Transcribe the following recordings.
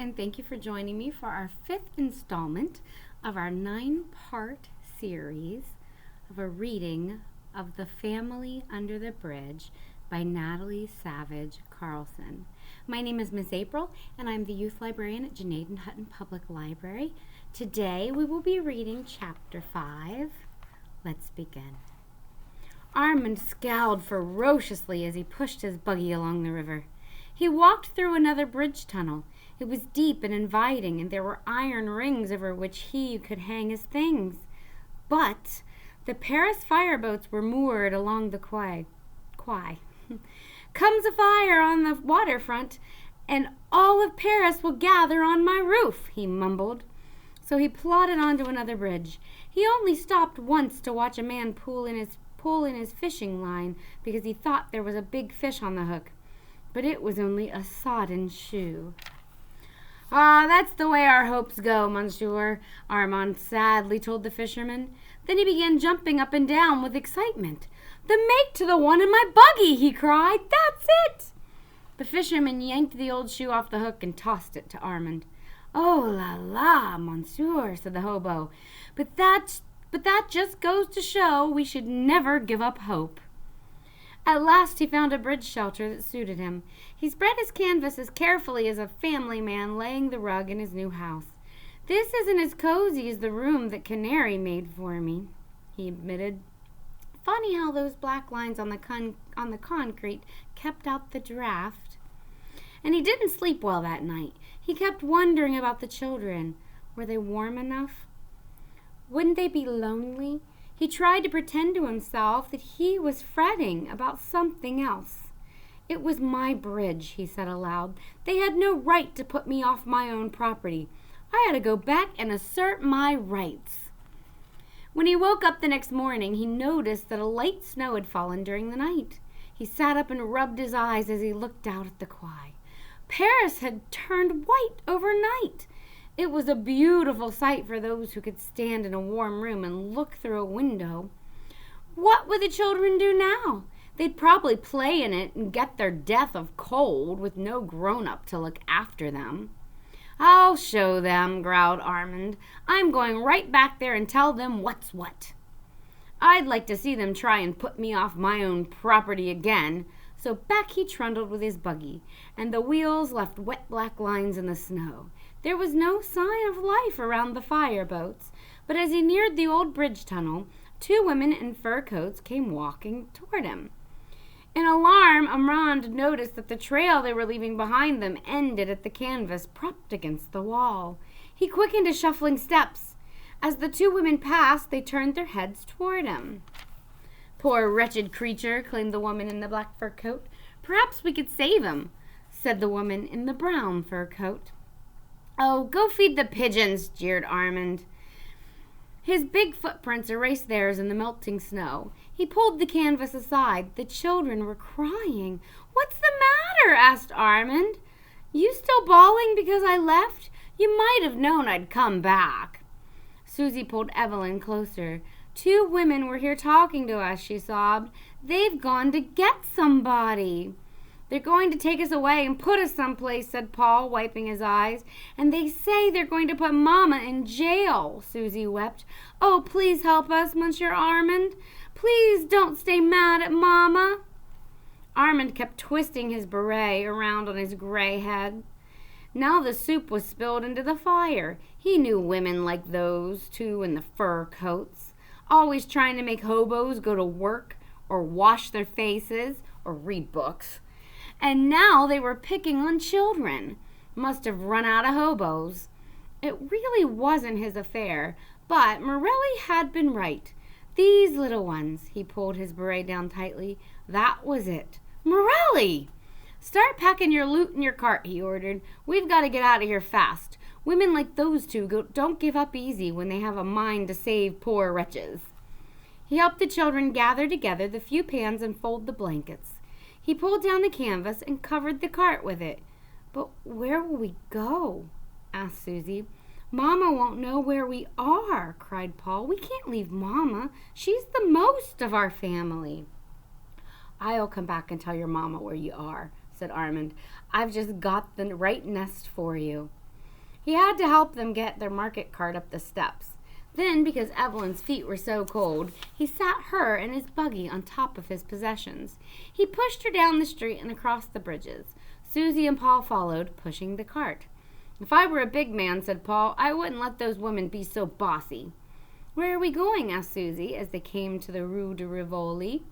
and thank you for joining me for our 5th installment of our 9-part series of a reading of The Family Under the Bridge by Natalie Savage Carlson. My name is Miss April, and I'm the youth librarian at Janaden Hutton Public Library. Today we will be reading Chapter 5. Let's begin. Armand scowled ferociously as he pushed his buggy along the river. He walked through another bridge tunnel. It was deep and inviting, and there were iron rings over which he could hang his things. But the Paris fireboats were moored along the quay. Comes a fire on the waterfront, and all of Paris will gather on my roof, he mumbled. So he plodded onto another bridge. He only stopped once to watch a man pull in his fishing line because he thought there was a big fish on the hook. But it was only a sodden shoe. That's the way our hopes go, monsieur," Armand sadly told the fisherman. Then he began jumping up and down with excitement. "The mate to the one in my buggy!" he cried. "That's it!" The fisherman yanked the old shoe off the hook and tossed it to Armand. "Oh, la la, monsieur," said the hobo. But that just goes to show we should never give up hope." At last he found a bridge shelter that suited him. He spread his canvas as carefully as a family man laying the rug in his new house. "This isn't as cozy as the room that Canary made for me," he admitted. Funny how those black lines on the concrete kept out the draft. And he didn't sleep well that night. He kept wondering about the children. Were they warm enough? Wouldn't they be lonely? He tried to pretend to himself that he was fretting about something else. "It was my bridge," he said aloud. "They had no right to put me off my own property. I had to go back and assert my rights." When he woke up the next morning, he noticed that a light snow had fallen during the night. He sat up and rubbed his eyes as he looked out at the quay. Paris had turned white overnight. It was a beautiful sight for those who could stand in a warm room and look through a window. What would the children do now? They'd probably play in it and get their death of cold with no grown-up to look after them. "I'll show them," growled Armand. "I'm going right back there and tell them what's what. I'd like to see them try and put me off my own property again." So back he trundled with his buggy, and the wheels left wet black lines in the snow. There was no sign of life around the fireboats, but as he neared the old bridge tunnel, 2 women in fur coats came walking toward him. In alarm, Armand noticed that the trail they were leaving behind them ended at the canvas propped against the wall. He quickened his shuffling steps. As the 2 women passed, they turned their heads toward him. "Poor wretched creature," exclaimed the woman in the black fur coat. "Perhaps we could save him," said the woman in the brown fur coat. "Oh, go feed the pigeons," jeered Armand. His big footprints erased theirs in the melting snow. He pulled the canvas aside. The children were crying. "What's the matter?" asked Armand. "You still bawling because I left? You might have known I'd come back." Susie pulled Evelyn closer. "2 women were here talking to us," she sobbed. "They've gone to get somebody." "They're going to take us away and put us someplace," said Paul, wiping his eyes. "And they say they're going to put Mama in jail," Susie wept. "Oh, please help us, Monsieur Armand. Please don't stay mad at Mama." Armand kept twisting his beret around on his gray head. Now the soup was spilled into the fire. He knew women like those 2 in the fur coats, always trying to make hobos go to work or wash their faces or read books. And now they were picking on children. Must have run out of hobos. It really wasn't his affair, but Morelli had been right. These little ones, he pulled his beret down tightly. That was it. "Morelli! Start packing your loot in your cart," he ordered. "We've got to get out of here fast. Women like those 2 don't give up easy when they have a mind to save poor wretches." He helped the children gather together the few pans and fold the blankets. He pulled down the canvas and covered the cart with it. "But where will we go?" asked Susie. "Mama won't know where we are," cried Paul. "We can't leave Mama. She's the most of our family." "I'll come back and tell your Mama where you are," said Armand. "I've just got the right nest for you." He had to help them get their market cart up the steps. Then, because Evelyn's feet were so cold, he sat her and his buggy on top of his possessions. He pushed her down the street and across the bridges. Susie and Paul followed, pushing the cart. "If I were a big man," said Paul, "I wouldn't let those women be so bossy." "Where are we going?" asked Susie as they came to the Rue de Rivoli.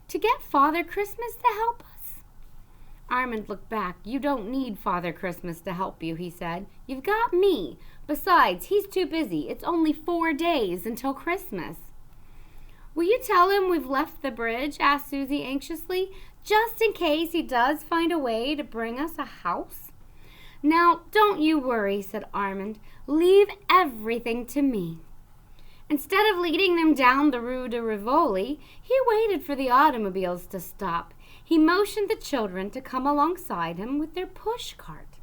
"To get Father Christmas to help us." Armand looked back. "You don't need Father Christmas to help you," he said. "You've got me. Besides, he's too busy. It's only 4 days until Christmas." "Will you tell him we've left the bridge?" asked Susie anxiously, "just in case he does find a way to bring us a house?" "Now, don't you worry," said Armand. "Leave everything to me." Instead of leading them down the Rue de Rivoli, he waited for the automobiles to stop. He motioned the children to come alongside him with their push cart.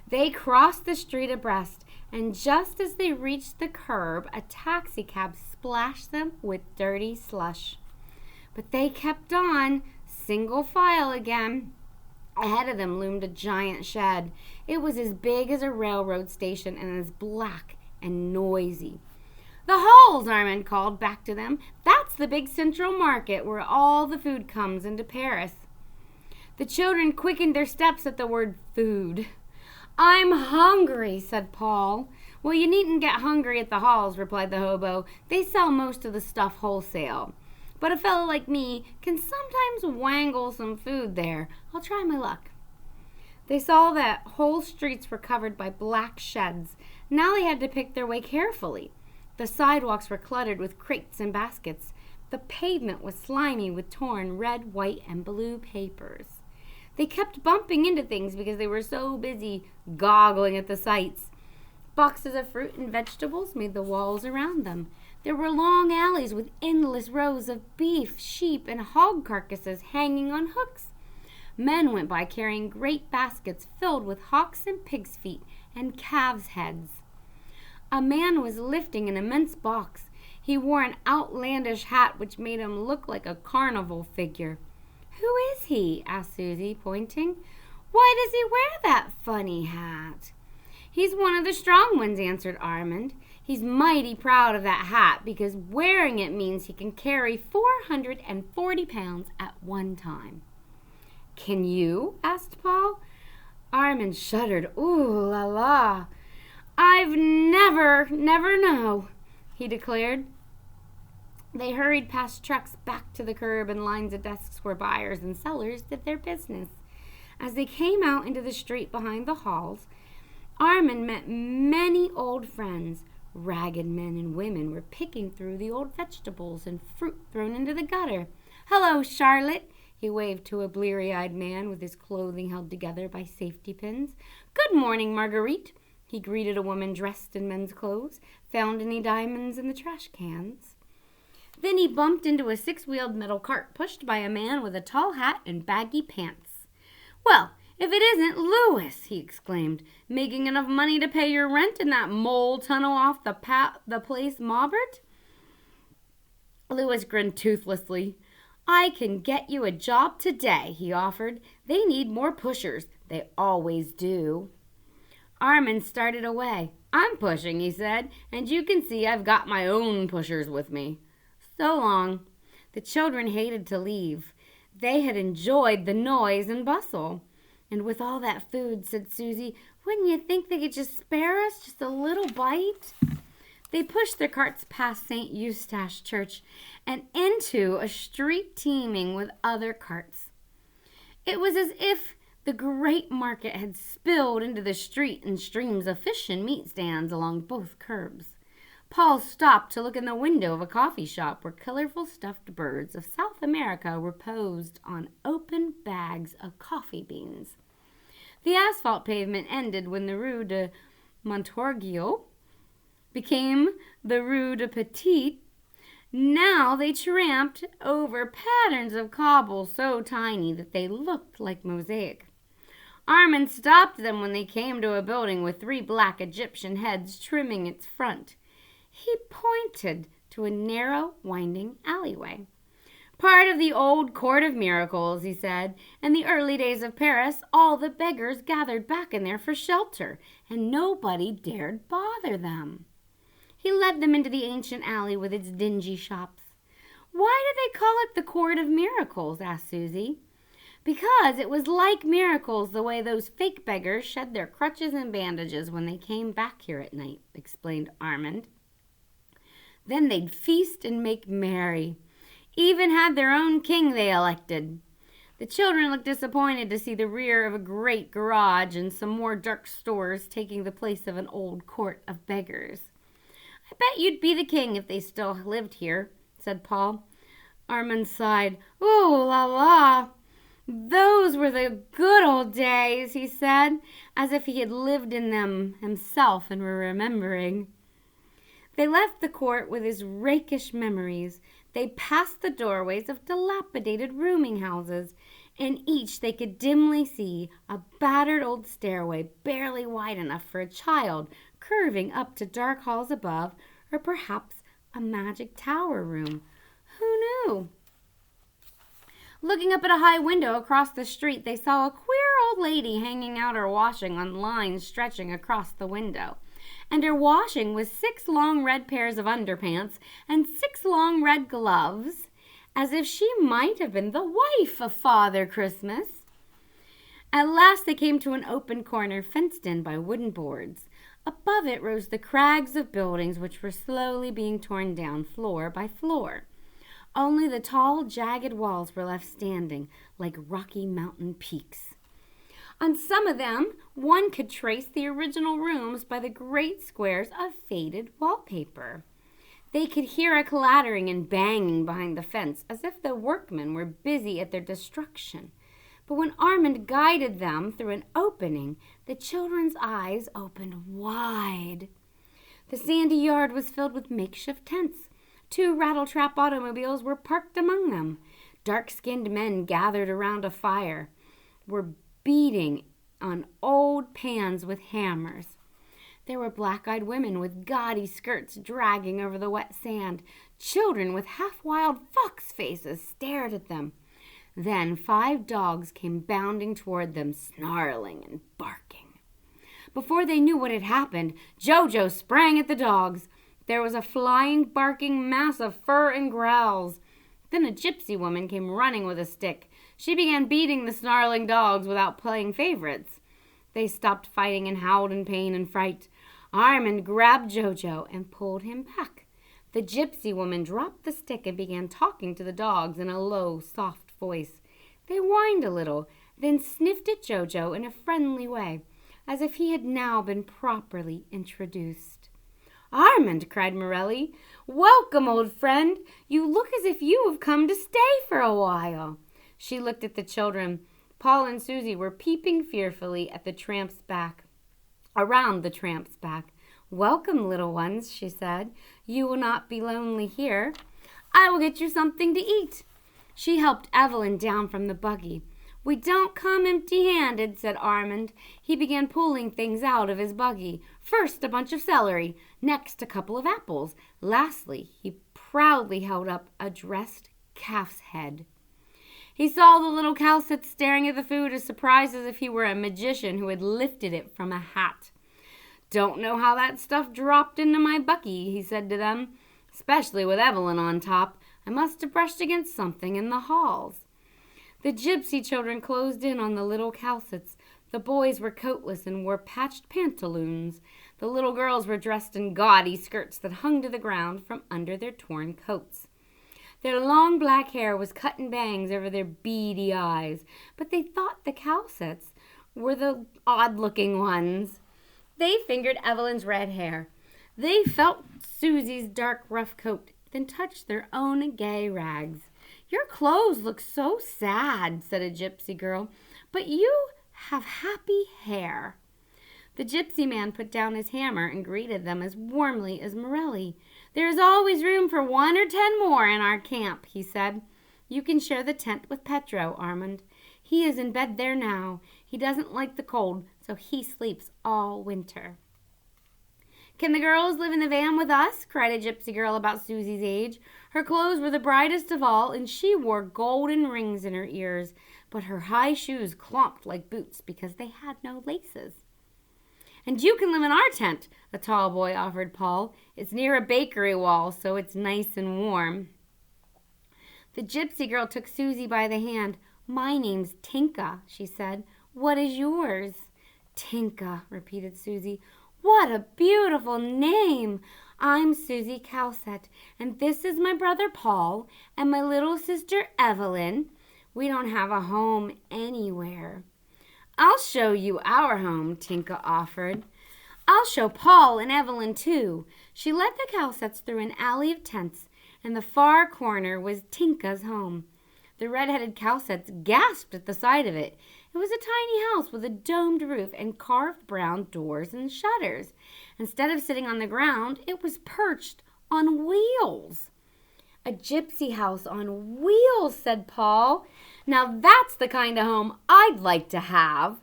They crossed the street abreast, and just as they reached the curb, a taxicab splashed them with dirty slush. But they kept on, single file again. Ahead of them loomed a giant shed. It was as big as a railroad station and as black and noisy. "The Halls," Armand called back to them. "That's the big central market where all the food comes into Paris." The children quickened their steps at the word food. "I'm hungry," said Paul. "Well, you needn't get hungry at the Halls," replied the hobo. "They sell most of the stuff wholesale. But a fellow like me can sometimes wangle some food there. I'll try my luck." They saw that whole streets were covered by black sheds. Now they had to pick their way carefully. The sidewalks were cluttered with crates and baskets. The pavement was slimy with torn red, white, and blue papers. They kept bumping into things because they were so busy goggling at the sights. Boxes of fruit and vegetables made the walls around them. There were long alleys with endless rows of beef, sheep, and hog carcasses hanging on hooks. Men went by carrying great baskets filled with hocks and pigs' feet and calves' heads. A man was lifting an immense box. He wore an outlandish hat which made him look like a carnival figure. "Who is he?" asked Susie, pointing. "Why does he wear that funny hat?" "He's one of the strong ones," answered Armand. "He's mighty proud of that hat because wearing it means he can carry 440 pounds at one time." "Can you?" asked Paul. Armand shuddered. "Ooh la la. I've never know," he declared. They hurried past trucks back to the curb and lines of desks where buyers and sellers did their business. As they came out into the street behind the Halls, Armand met many old friends. Ragged men and women were picking through the old vegetables and fruit thrown into the gutter. "Hello, Charlotte," he waved to a bleary-eyed man with his clothing held together by safety pins. "Good morning, Marguerite," he greeted a woman dressed in men's clothes. "Found any diamonds in the trash cans?" Then he bumped into a 6-wheeled metal cart pushed by a man with a tall hat and baggy pants. "Well, if it isn't Louis," he exclaimed. "Making enough money to pay your rent in that mole tunnel off the place Maubert?" Louis grinned toothlessly. "I can get you a job today," he offered. "They need more pushers. They always do." Armand started away. "I'm pushing," he said, "and you can see I've got my own pushers with me. So long." The children hated to leave. They had enjoyed the noise and bustle. "And with all that food," said Susie, "wouldn't you think they could just spare us just a little bite?" They pushed their carts past St. Eustache Church and into a street teeming with other carts. It was as if the great market had spilled into the street in streams of fish and meat stands along both curbs. Paul stopped to look in the window of a coffee shop where colorful stuffed birds of South America reposed on open bags of coffee beans. The asphalt pavement ended when the Rue de Montorgueil became the Rue de Petit. Now they tramped over patterns of cobble so tiny that they looked like mosaic. Armand stopped them when they came to a building with 3 black Egyptian heads trimming its front. He pointed to a narrow, winding alleyway. "Part of the old Court of Miracles," he said. "In the early days of Paris, all the beggars gathered back in there for shelter, and nobody dared bother them." He led them into the ancient alley with its dingy shops. "Why do they call it the Court of Miracles?" asked Susie. "Because it was like miracles the way those fake beggars shed their crutches and bandages when they came back here at night," explained Armand. "Then they'd feast and make merry. Even had their own king they elected." The children looked disappointed to see the rear of a great garage and some more dark stores taking the place of an old court of beggars. "I bet you'd be the king if they still lived here," said Paul. Armand sighed. "Ooh la la! Those were the good old days," he said, as if he had lived in them himself and were remembering. They left the court with his rakish memories. They passed the doorways of dilapidated rooming houses. In each they could dimly see a battered old stairway barely wide enough for a child, curving up to dark halls above, or perhaps a magic tower room. Who knew? Looking up at a high window across the street, they saw a queer old lady hanging out her washing on lines stretching across the window. And her washing was 6 long red pairs of underpants and 6 long red gloves, as if she might have been the wife of Father Christmas. At last they came to an open corner fenced in by wooden boards. Above it rose the crags of buildings which were slowly being torn down floor by floor. Only the tall, jagged walls were left standing like rocky mountain peaks. On some of them, one could trace the original rooms by the great squares of faded wallpaper. They could hear a clattering and banging behind the fence, as if the workmen were busy at their destruction. But when Armand guided them through an opening, the children's eyes opened wide. The sandy yard was filled with makeshift tents. 2 rattletrap automobiles were parked among them. Dark-skinned men gathered around a fire were beating on old pans with hammers. There were black-eyed women with gaudy skirts dragging over the wet sand. Children with half-wild fox faces stared at them. Then 5 dogs came bounding toward them, snarling and barking. Before they knew what had happened, Jojo sprang at the dogs. There was a flying, barking mass of fur and growls. Then a gypsy woman came running with a stick. She began beating the snarling dogs without playing favorites. They stopped fighting and howled in pain and fright. Armand grabbed Jojo and pulled him back. The gypsy woman dropped the stick and began talking to the dogs in a low, soft voice. They whined a little, then sniffed at Jojo in a friendly way, as if he had now been properly introduced. "Armand," cried Morelli, "welcome, old friend. You look as if you have come to stay for a while." She looked at the children. Paul and Susie were peeping fearfully at the tramp's back, around the tramp's back. "Welcome, little ones," she said. "You will not be lonely here. I will get you something to eat." She helped Evelyn down from the buggy. "We don't come empty-handed," said Armand. He began pulling things out of his buggy. First a bunch of celery, next a couple of apples. Lastly, he proudly held up a dressed calf's head. He saw the little Cowsits staring at the food as surprised as if he were a magician who had lifted it from a hat. "Don't know how that stuff dropped into my buggy," he said to them, "especially with Evelyn on top. I must have brushed against something in the halls." The gypsy children closed in on the little Cowsits. The boys were coatless and wore patched pantaloons. The little girls were dressed in gaudy skirts that hung to the ground from under their torn coats. Their long black hair was cut in bangs over their beady eyes, but they thought the Cowsits were the odd-looking ones. They fingered Evelyn's red hair. They felt Susie's dark rough coat, then touched their own gay rags. "Your clothes look so sad," said a gypsy girl, "but you have happy hair." The gypsy man put down his hammer and greeted them as warmly as Morelli. "There is always room for 1 or 10 more in our camp," he said. "You can share the tent with Petro, Armand. He is in bed there now. He doesn't like the cold, so he sleeps all winter." "Can the girls live in the van with us?" cried a gypsy girl about Susie's age. Her clothes were the brightest of all, and she wore golden rings in her ears, but her high shoes clomped like boots because they had no laces. "And you can live in our tent," a tall boy offered Paul. "It's near a bakery wall, so it's nice and warm." The gypsy girl took Susie by the hand. "My name's Tinka," she said. "What is yours?" "Tinka," repeated Susie. "What a beautiful name! I'm Susie Calcett, and this is my brother Paul and my little sister Evelyn. We don't have a home anywhere." "I'll show you our home," Tinka offered. "I'll show Paul and Evelyn, too." She led the Calcetts through an alley of tents. In the far corner was Tinka's home. The red-headed Calcetts gasped at the sight of it. It was a tiny house with a domed roof and carved brown doors and shutters. Instead of sitting on the ground, it was perched on wheels. "A gypsy house on wheels," said Paul. "Now that's the kind of home I'd like to have."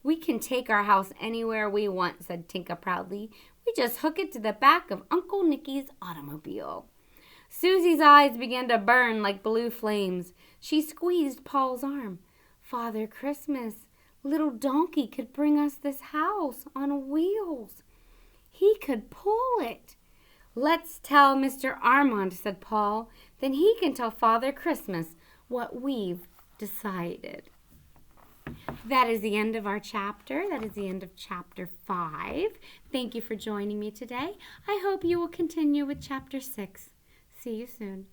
"We can take our house anywhere we want," said Tinka proudly. "We just hook it to the back of Uncle Nicky's automobile." Susie's eyes began to burn like blue flames. She squeezed Paul's arm. "Father Christmas, little donkey could bring us this house on wheels. He could pull it." "Let's tell Mr. Armand," said Paul. "Then he can tell Father Christmas what we've decided." That is the end of our chapter. That is the end of chapter 5. Thank you for joining me today. I hope you will continue with chapter 6. See you soon.